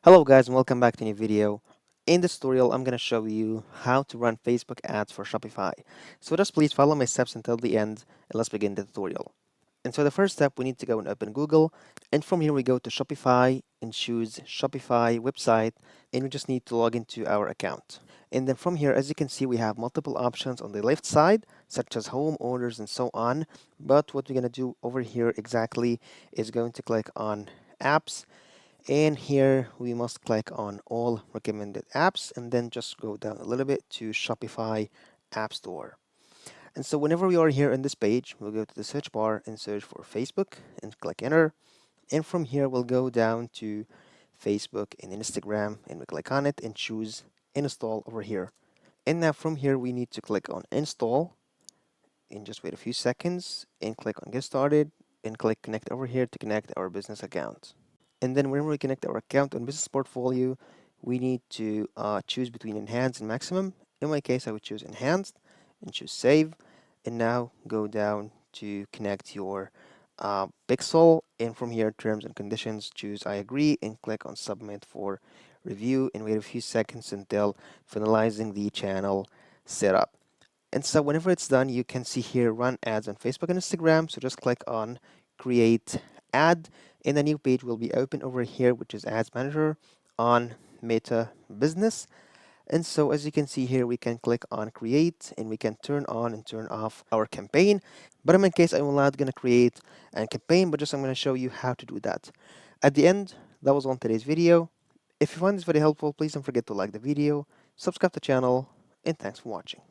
Hello guys and welcome back to a new video. In this tutorial, I'm going to show you how to run Facebook ads for Shopify. So just please follow my steps until the end and let's begin the tutorial. And so the first step, we need to go and open Google. And from here, we go to Shopify and choose Shopify website. And we just need to log into our account. And then from here, as you can see, we have multiple options on the left side, such as home, orders, and so on. But what we're going to do over here exactly is going to click on apps, and here we must click on all recommended apps and then just go down a little bit to Shopify App Store. And so whenever we are here on this page, we'll go to the search bar and search for Facebook and click enter. And from here, we'll go down to Facebook and Instagram and we click on it and choose install over here. And now from here, we need to click on install and just wait a few seconds and click on get started and click connect over here to connect our business account. And then whenever we connect our account on business portfolio, we need to choose between enhanced and maximum. In my case, I would choose enhanced and choose save. And now go down to connect your pixel. And from here, terms and conditions, choose I agree and click on submit for review and wait a few seconds until finalizing the channel setup. And so whenever it's done, you can see here run ads on Facebook and Instagram. So just click on create ad and a new page will be open over here, which is ads manager on Meta Business. And so as you can see here, we can click on create and we can turn on and turn off our campaign. But in my case, I'm not going to create a campaign, but just I'm going to show you how to do that. At the end, that was on today's video. If you find this very helpful, please don't forget to like the video, subscribe to the channel, and thanks for watching.